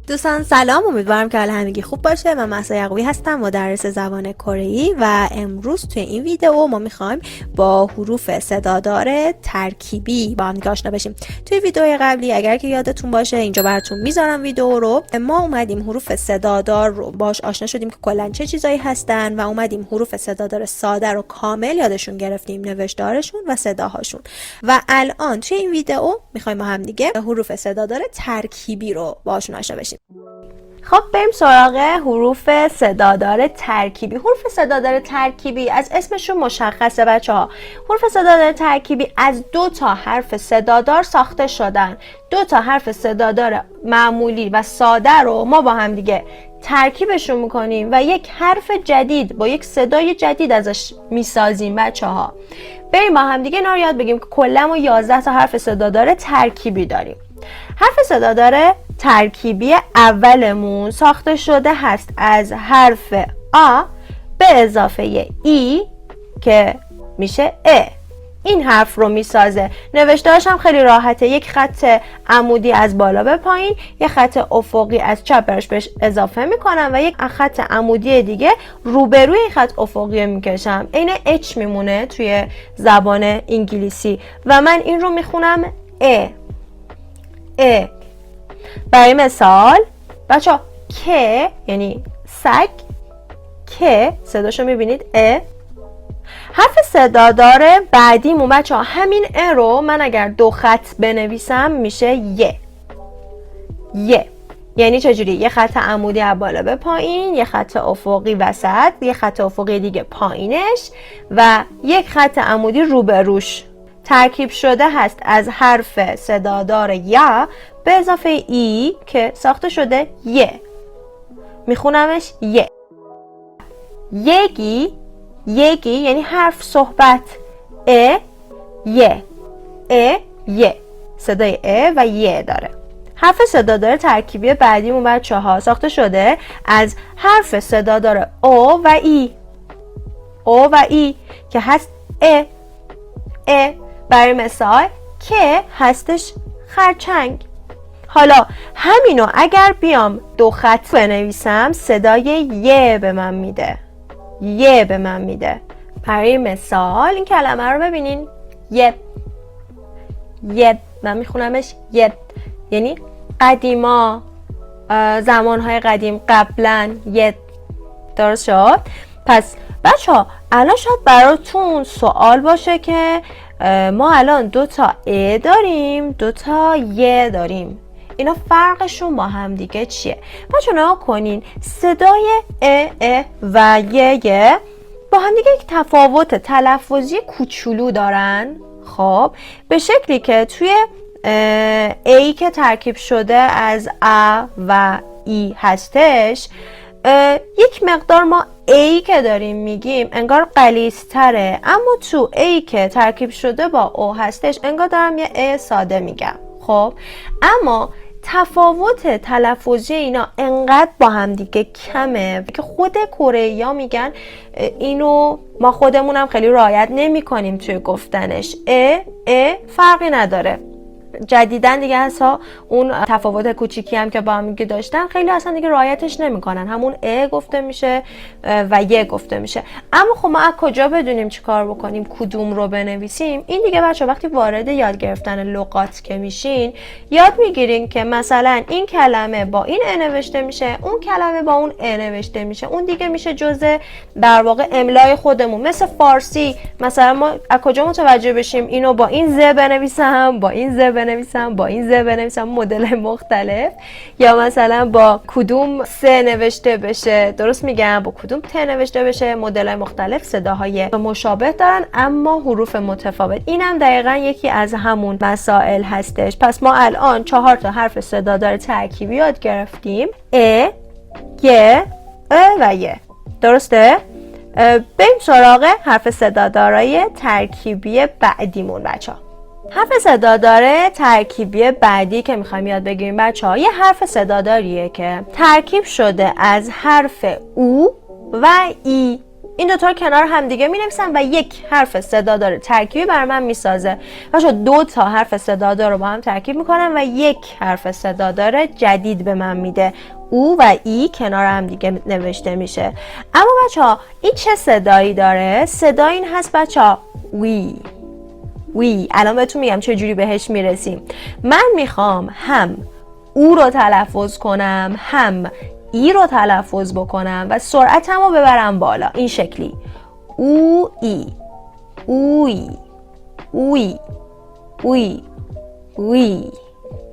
دوستان سلام، امیدوارم که حال همگی خوب باشه. من مهسا یعقوبی هستم، مدرس زبان کره‌ای و امروز توی این ویدیو ما میخوایم با حروف صدادار ترکیبی با هم آشنا بشیم. توی ویدیو قبلی اگر که یادتون باشه اینجا براتون میذارم ویدیو رو، ما اومدیم حروف صدادار رو باش آشنا شدیم که کلا چه چیزایی هستن و اومدیم حروف صدادار ساده رو کامل یادشون گرفتیم، نوشتارشون و صداهاشون. و الان توی این ویدیو میخوایم با هم دیگه حروف صدادار ترکیبی رو باشون آشنا بشیم. خب بریم سراغ حروف صدادار ترکیبی. حروف صدادار ترکیبی از اسمشون مشخصه بچه‌ها. حروف صدادار ترکیبی از 2 تا حرف صدادار ساخته شدن. 2 تا حرف صدادار معمولی و ساده رو ما با هم دیگه ترکیبشون میکنیم و یک حرف جدید با یک صدای جدید ازش میسازیم بچه‌ها. بریم با هم دیگه اینا رو یاد بگیم که کلا ما 11 تا حرف صدادار ترکیبی داریم. حرف صدادار ترکیبی اولمون ساخته شده هست از حرف آ به اضافه ای که میشه ا. این حرف رو میسازه. نوشتارش هم خیلی راحته. یک خط عمودی از بالا به پایین، یک خط افقی از چپ بهش اضافه میکنم و یک خط عمودی دیگه روبروی این خط افقی میکشم. عین اچ میمونه توی زبان انگلیسی و من این رو میخونم ا. برای مثال بچه که یعنی سگ، که صداشو میبینید ا. حرف صدادار بعدیمون بچه همین ا رو من اگر 2 خط بنویسم میشه یه. یعنی چجوری؟ یه خط عمودی از بالا به پایین، یه خط افقی وسط، یه خط افقی دیگه پایینش و یک خط عمودی روبروش. ترکیب شده هست از حرف صدادار یا به اضافه ای که ساخته شده یه. میخونمش یه. یگی یعنی حرف صحبت. یه صدای و یه داره. حرف صدادار ترکیبی بعدیمون بچه‌ها ساخته شده از حرف صدادار او و ای که هست ا. برای مثال که هستش خرچنگ. حالا همینو اگر بیام 2 خط بنویسم صدای یه به من میده. برای مثال این کلمه رو ببینین یه من میخونمش یه، یعنی قدیما، زمانهای قدیم، قبلا. یه درست شد؟ پس بچه ها الان شاید براتون سوال باشه که ما الان 2 تا ا داریم، 2 تا ی داریم، اینا فرقشون با هم دیگه چیه؟ بچه نگاه کنین صدای ا و ی با هم دیگه یک تفاوت تلفظی کوچولو دارن. خب به شکلی که توی ای که ترکیب شده از ا و ای هستش، یک مقدار ما ای که داریم میگیم انگار غلیظ‌تره، اما تو ای که ترکیب شده با او هستش انگار دارم یه ای ساده میگم. خب اما تفاوت تلفظی اینا انقدر با هم دیگه کمه که خود کره‌ای‌ها میگن اینو ما خودمونم خیلی رعایت نمی کنیم توی گفتنش. فرقی نداره. جدیدن دیگه اصلا اون تفاوت کوچیکی هم که با هم دیگه داشتن خیلی اصلا دیگه رعایتش نمیکنن، همون گفته میشه و یه گفته میشه. اما خب ما از کجا بدونیم چی کار بکنیم، کدوم رو بنویسیم؟ این دیگه بچه وقتی وارد یاد گرفتن لغات که میشین یاد میگیرین که مثلا این کلمه با این نوشته میشه، اون کلمه با اون نوشته میشه، اون دیگه میشه جزء در واقع املای خودمون. مثل فارسی مثلا ما از کجا متوجه بشیم اینو با این ز بنویسم، با این ز بنویسم، با این ز بنویسم، مدل مختلف، یا مثلا با کدوم س نوشته بشه، درست میگم، با کدوم ت نوشته بشه، مدل مختلف صداهای مشابه دارن اما حروف متفاوت. اینم دقیقاً یکی از همون مسائل هستش. پس ما الان 4 تا حرف صدادار ترکیبی یاد گرفتیم، ی و ی. درسته؟ بریم سراغ حرف صدادارای ترکیبی بعدیمون بچه‌ها. حرف صدادار ترکیبی بعدی که میخوایم یاد بگیریم بچه‌ها یه حرف صداداریه که ترکیب شده از حرف او و ای. این دوتا رو کنار هم دیگه می نویسم و یک حرف صدادار ترکیبی بر من می سازه. بچه دو تا حرف صدادار رو با هم ترکیب می کنم و یک حرف صدادار جدید به من میده. او و ای کنار هم دیگه نوشته میشه. اما بچه ها این چه صدایی داره؟ صدا این هست بچه ها وی. الان بهتون میگم چه جوری بهش میرسیم. من میخوام هم او رو تلفظ کنم هم ای رو تلفظ بکنم و سرعتم رو ببرم بالا. این شکلی او ای اوی اوی اوی وی،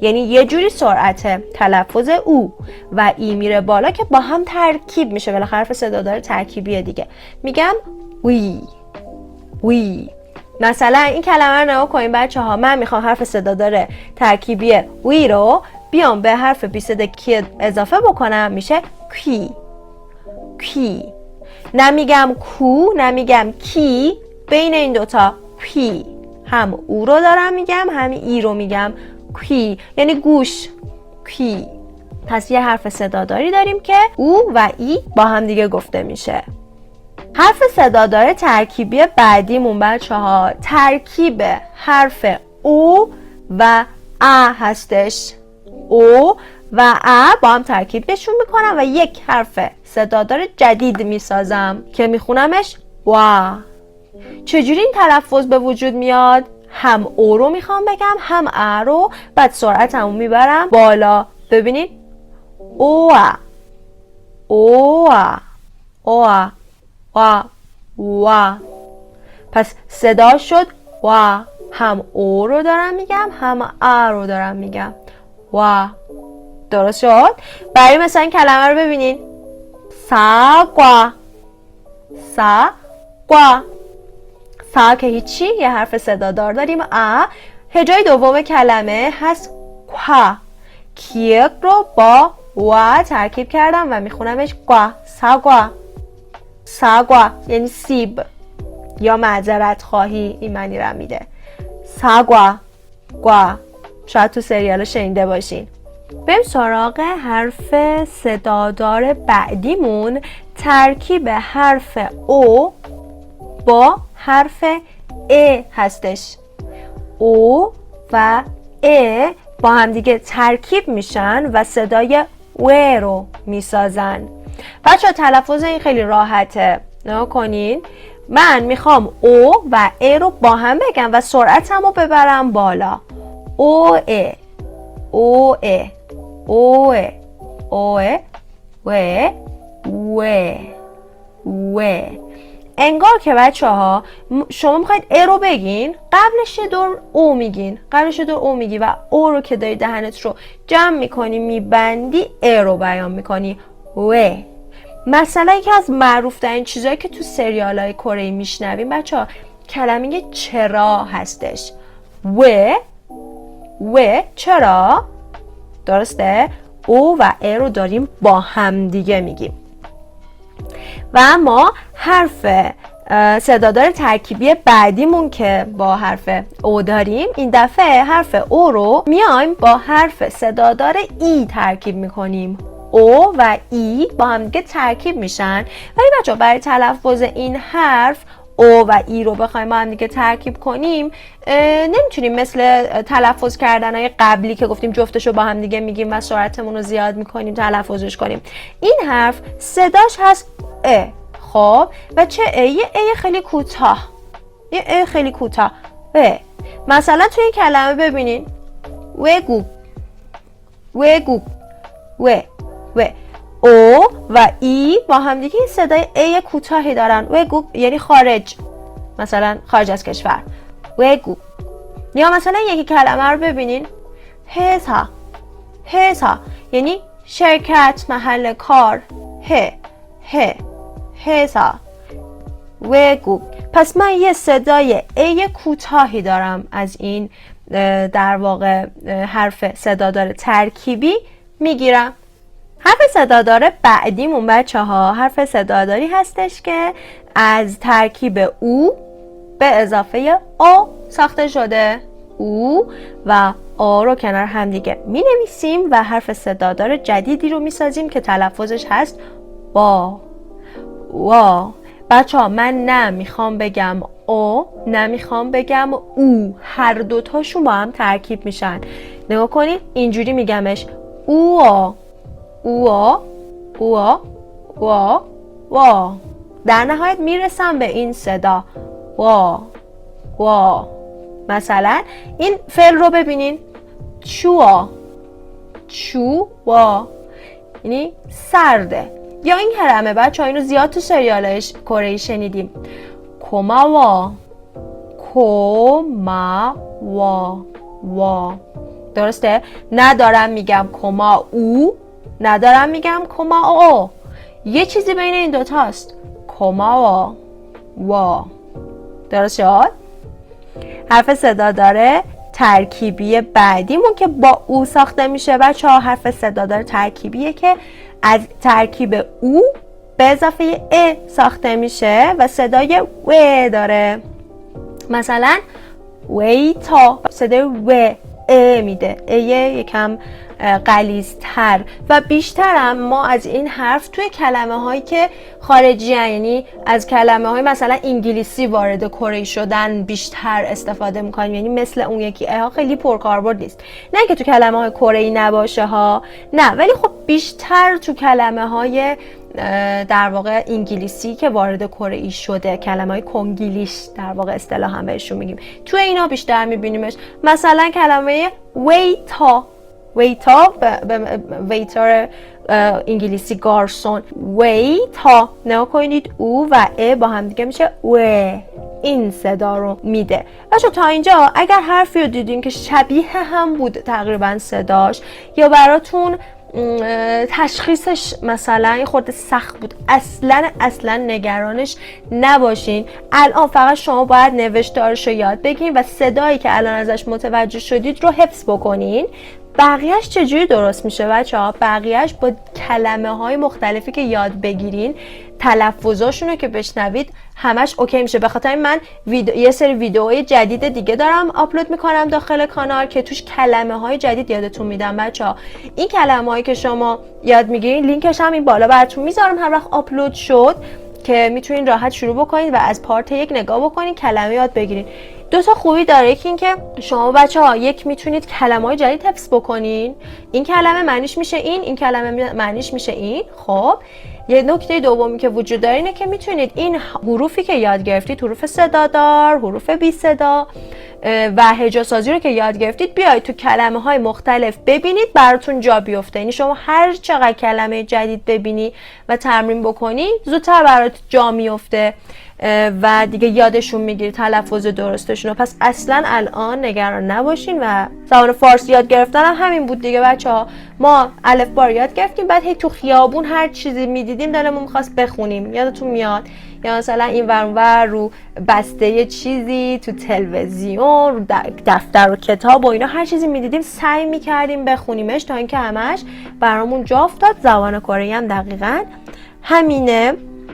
یعنی یه جوری سرعت تلفظ او و ای میره بالا که با هم ترکیب میشه. بالاخره حرف صدادار ترکیبیه دیگه. میگم وی. مثلا این کلمه رو نگاه کنین بچه ها. من میخوام حرف صدادار ترکیبی وی رو بیام به حرف بی صدا کی اضافه بکنم، میشه کی. نمیگم کو، نمیگم کی، بین این دوتا پی. هم او رو دارم میگم هم ای رو میگم. کی یعنی گوش. کی. پس یه حرف صداداری داریم که او و ای با هم دیگه گفته میشه. حرف صدادار ترکیبی بعدیمون بچه ها ترکیب حرف او و ا هستش. او و ا با هم ترکیبشون میکنم و یک حرف صدادار جدید میسازم که میخونمش وا. چجوری این تلفظ به وجود میاد؟ هم او رو میخوام بگم هم ا رو، بعد سرعتمو میبرم بالا. ببینید اوه وا. پس صدا شد وا. هم او رو دارم میگم هم ا رو دارم میگم. وا. درست شد؟ برای مثلا این کلمه رو ببینین. ساقوا. سا که هیچی، یه حرف صدادار داریم ا. هجای دوم کلمه هست kwa. کیک رو با و ترکیب کردم و میخونمش qua. ساقوا یعنی سیب یا معذرت خواهی، این معنی رو میده. ساقوا. شاید تو سریال شنیده باشین. بریم سراغ حرف صدادار بعدیمون ترکیب حرف او با حرف ا هستش. او و ا با هم دیگه ترکیب میشن و صدای و رو میسازن. بچه تلفظ این خیلی راحته. نگاه کنین. من میخوام او و ا رو با هم بگم و سرعتم رو ببرم بالا. او و. انگار که بچه ها شما میخواید ا رو بگین، قبلش یه دور او میگی و او رو که داری دهنت رو جمع میکنی میبندی ا رو بیان میکنی و. مثلا یکی از معروف ترین چیزایی که تو سریال های کره میشنویم بچه ها کلمه چرا هستش. و چرا؟ درسته؟ او و ا رو داریم با هم دیگه میگیم. و اما حرف صدادار ترکیبی بعدیمون که با حرف او داریم، این دفعه حرف او رو میایم با حرف صدادار ای ترکیب میکنیم. او و ای با هم دیگه ترکیب میشن. ولی بچه برای تلفظ این حرف او و ای رو بخوایم با هم دیگه ترکیب کنیم نمیتونیم مثل تلفظ کردنهای قبلی که گفتیم جفتش رو با هم دیگه میگیم و سرعتمون رو زیاد میکنیم تلفظش کنیم. این حرف صداش هست ا. خب و چه ا؟ یه ا خیلی کوتاه. مثلا توی این کلمه ببینین و او و ای با هم دیگه صدای ای کوتاهی دارن. یعنی خارج، مثلا خارج از کشور. یا مثلا یکی کلمه رو ببینین هزا یعنی شرکت، محل کار. هزا. پس من یه صدای ای کوتاهی دارم از این در واقع حرف صدادار ترکیبی میگیرم. حرف صدادار بعدیمون بچه ها حرف صداداری هستش که از ترکیب او به اضافه آ ساخته شده. او و آ رو کنار هم دیگه می نویسیم و حرف صدادار جدیدی رو می سازیم که تلفظش هست وا. بچه ها من نه میخوام بگم او نه میخوام بگم او، هر دوتاشون با هم ترکیب میشن. نگاه کنید اینجوری میگمش او او او او وا. در نهایت میرسم به این صدا وا وا. مثلا این فعل رو ببینین چوا چوا، یعنی سرده. یا این کلمه بچه‌ها اینو زیاد تو سریال کره‌ای شنیدیم، کوماوا کوماوا وا. درسته؟ ندارم میگم کما او، ندارم میگم کما او، یه چیزی بین این دوتاست، کما وا. درست شد؟ حرف صدا داره ترکیبی بعدیمون که با او ساخته میشه بچه ها، حرف صدا داره ترکیبیه که از ترکیب او به اضافه ا ساخته میشه و صدای و داره. مثلا ویتا صدای و ا میده، ا یکم غلیظ‌تر و بیشتر هم ما از این حرف توی کلمه هایی که خارجی هن، یعنی از کلمه های مثلا انگلیسی وارد کره شدن بیشتر استفاده میکنیم، یعنی مثل اون یکی ها خیلی پرکاربرد نیست. نه که تو کلمه های کره‌ای نباشه ها، نه، ولی خب بیشتر تو کلمه های در واقع انگلیسی که وارد کره‌ای شده، کلمه‌های کنگلیش در واقع اصطلاحاً بهشون میگیم، تو اینا بیشتر میبینیمش. مثلا کلمه ویتا، ویتا ویتر انگلیسی گارسون، ویتا. نگاه کنید او و ا با هم دیگه میشه و، این صدا رو میده. بچه تا اینجا اگر حرفی رو دیدین که شبیه هم بود تقریبا صداش، یا براتون تشخیصش مثلا یه خورده سخت بود، اصلا نگرانش نباشین. الان فقط شما باید نوشتارش رو یاد بگیرین و صدایی که الان ازش متوجه شدید رو حفظ بکنین. بقیهش چجوری درست میشه بچه ها؟ بقیهش با کلمه های مختلفی که یاد بگیرین، تلفظاشون رو که بشنوید همش اوکی میشه. به خاطر من یه سری ویدئوهای جدید دیگه دارم آپلود میکنم داخل کانال که توش کلمه های جدید یادتون میدم بچه ها. این کلمه هایی که شما یاد میگیرین لینکش هم این بالا براتون میذارم، هر وقت آپلود شد که میتونین راحت شروع بکنید و از پارت 1 نگاه بکنین، کلمه یاد بگیرین. دو تا خوبی داره، یکی این که شما بچه‌ها یک میتونید کلمه‌های جدید حفظ بکنین، این کلمه معنیش میشه این کلمه معنیش میشه این. خب یه نکته دومی که وجود داره اینه که میتونید این حروفی که یاد گرفتید، حروف صدادار، حروف بی صدا و هجاسازی رو که یاد گرفتید، بیاید تو کلمه‌های مختلف ببینید براتون جا بیفته. یعنی شما هر چقدر کلمه جدید ببینی و تمرین بکنی زودتر برات جا میفته و دیگه یادشون میگیری تلفظ درستشون رو. پس اصلا الان نگران نباشین. و زبان فارسی یاد گرفتن هم همین بود دیگه بچه‌ها، ما الف با یاد گرفتیم، بعد هی تو خیابون هر چیزی میدیدیم دلمون می‌خواست بخونیم، یادتون میاد؟ یا مثلا این ور رو بسته چیزی، تو تلویزیون، رو دفتر و کتاب و اینا هر چیزی میدیدیم سعی میکردیم بخونیمش تا اینکه همش برامون جا افتاد. زبان کره‌ای هم دقیقاً همینه.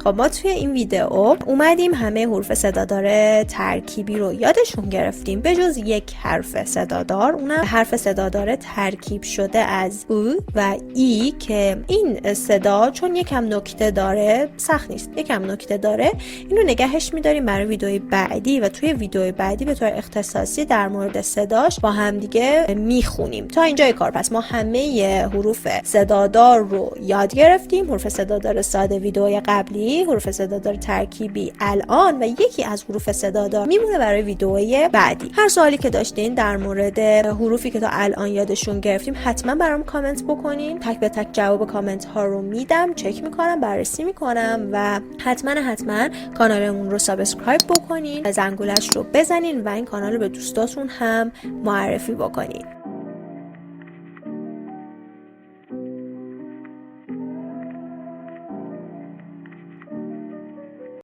خب ما توی این ویدئو اومدیم همه حروف صدادار ترکیبی رو یادشون گرفتیم به جز یک حرف صدادار، اونم حرف صدادار ترکیب شده از او و ای که این صدا چون یکم نکته داره، سخت نیست، یکم نکته داره، اینو نگهش می‌داریم برای ویدئوی بعدی و توی ویدئوی بعدی به طور اختصاصی در مورد صداش با هم دیگه میخونیم. تا اینجای کار پس ما همه حروف صدادار رو یاد گرفتیم، حروف صدادار ساده ویدئوی قبلی، حروف صدادار ترکیبی الان، و یکی از حروف صدادار میمونه برای ویدئوی بعدی. هر سوالی که داشتین در مورد حروفی که تا الان یادشون گرفتیم حتما برام کامنت بکنین، تک به تک جواب کامنت ها رو میدم، چک میکنم، بررسی میکنم و حتما کانالمون رو سابسکرایب بکنین، زنگولش رو بزنین و این کانال رو به دوستاتون هم معرفی بکنین.